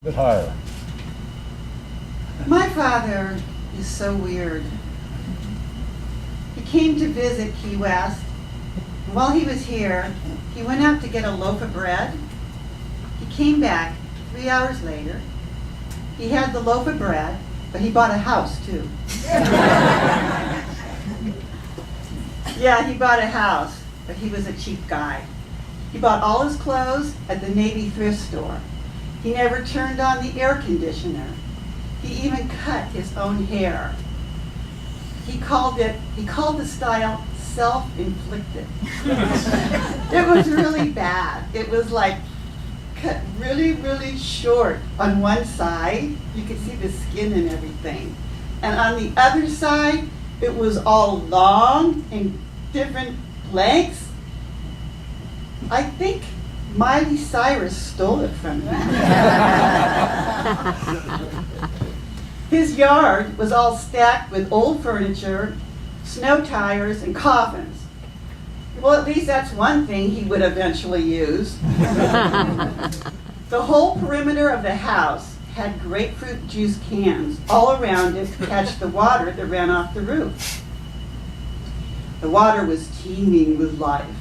bit higher. My father is so weird. He came to visit Key West. While he was here, he went out to get a loaf of bread. He came back 3 hours later. He had the loaf of bread, but he bought a house too. Yeah, he bought a house, but he was a cheap guy. He bought all his clothes at the Navy thrift store. He never turned on the air conditioner. He even cut his own hair. He called the style self-inflicted. It was really bad. It was like cut really, really short on one side. You could see the skin and everything. And on the other side, it was all long and different lengths. I think Miley Cyrus stole it from him. His yard was all stacked with old furniture, snow tires, and coffins. Well, at least that's one thing he would eventually use. The whole perimeter of the house had grapefruit juice cans all around it to catch the water that ran off the roof. The water was teeming with life.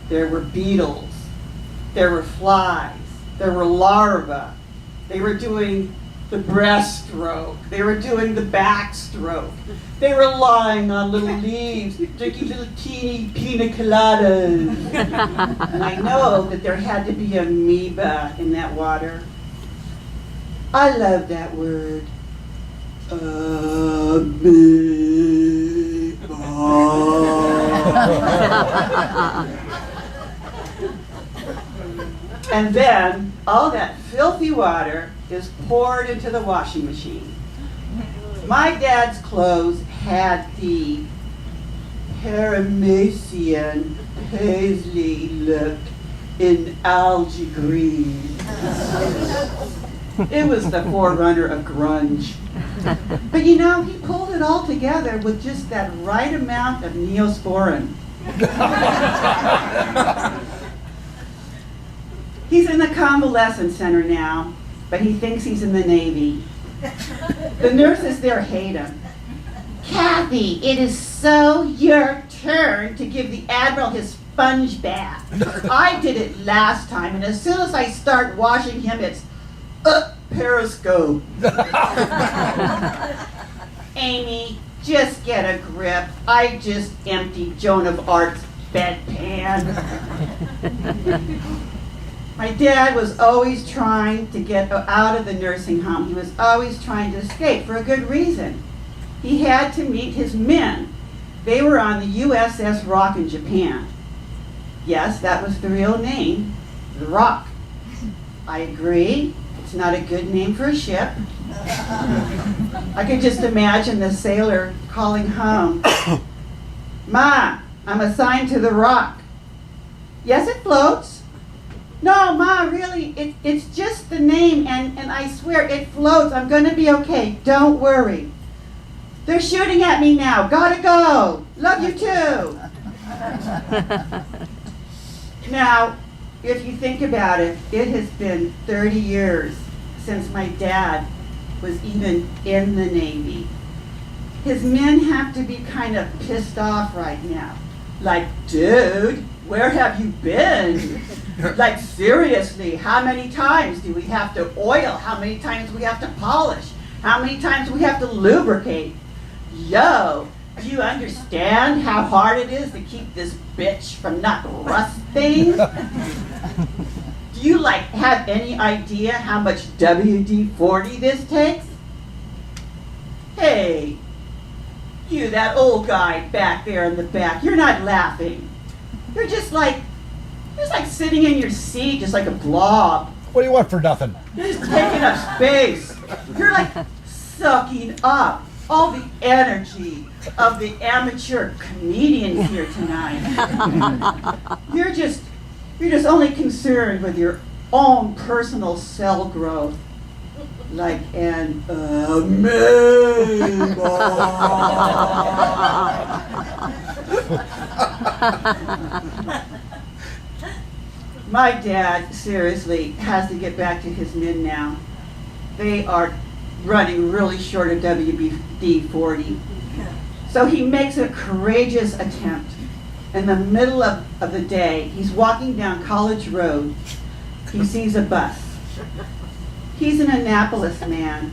There were beetles, there were flies, there were larvae. They were doing the breaststroke, they were doing the backstroke. They were lying on little leaves, drinking little teeny pina coladas. And I know that there had to be amoeba in that water. I love that word. And then all that filthy water is poured into the washing machine. My dad's clothes had the Parmesan paisley look in algae green. It was the forerunner of grunge. But you know, he pulled it all together with just that right amount of Neosporin. He's in the convalescent center now, but he thinks he's in the Navy. The nurses there hate him. Kathy, it is so your turn to give the Admiral his sponge bath. I did it last time, and as soon as I start washing him, it's Periscope. Amy, just get a grip. I just emptied Joan of Arc's bedpan. My dad was always trying to get out of the nursing home. He was always trying to escape for a good reason. He had to meet his men. They were on the USS Rock in Japan. Yes, that was the real name, the Rock. I agree. It's not a good name for a ship. I could just imagine the sailor calling home. Ma, I'm assigned to the Rock. Yes, it floats. No, Ma, really, it's just the name, and I swear it floats. I'm going to be okay. Don't worry. They're shooting at me now. Gotta go. Love you too. Now, if you think about it, it has been 30 years since my dad was even in the Navy. His men have to be kind of pissed off right now. Like, dude, where have you been? Like, seriously, how many times do we have to oil? How many times do we have to polish? How many times do we have to lubricate? Yo, do you understand how hard it is to keep this bitch from not rusting? Do you, like, have any idea how much WD-40 this takes? Hey, you, that old guy back there in the back, you're not laughing. You're just like sitting in your seat, just like a blob. What do you want for nothing? You're just taking up space. You're like sucking up all the energy of the amateur comedians here tonight. You're just only concerned with your own personal cell growth, like an amoeba. My dad, seriously, has to get back to his men now. they are running really short of WD-40. So he makes a courageous attempt. In the middle of the day, he's walking down College Road. He sees a bus. He's an Annapolis man,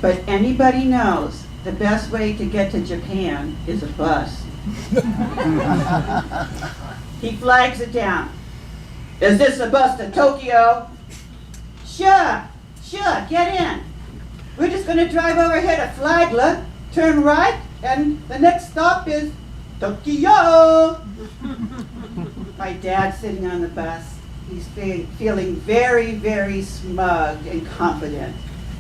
but anybody knows the best way to get to Japan is a bus. He flags it down. Is this a bus to Tokyo? Sure, get in. We're just going to drive over here to Flagler, turn right, and the next stop is Tokyo. My dad's sitting on the bus. He's feeling very, very smug and confident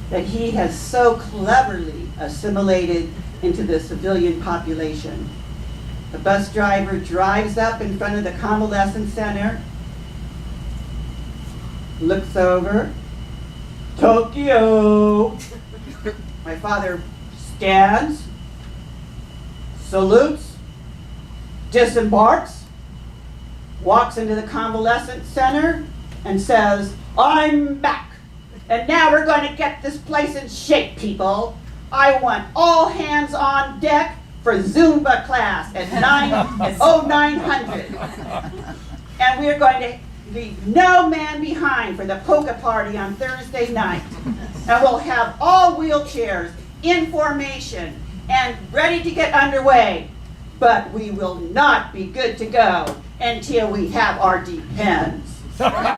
that he has so cleverly assimilated into the civilian population. The bus driver drives up in front of the convalescent center, looks over, Tokyo. My father stands, salutes, disembarks, walks into the convalescent center and says, I'm back. And now we're going to get this place in shape, people. I want all hands on deck for Zumba class at 0900. And we're going to leave no man behind for the polka party on Thursday night. And we'll have all wheelchairs in formation and ready to get underway. But we will not be good to go until we have our depends.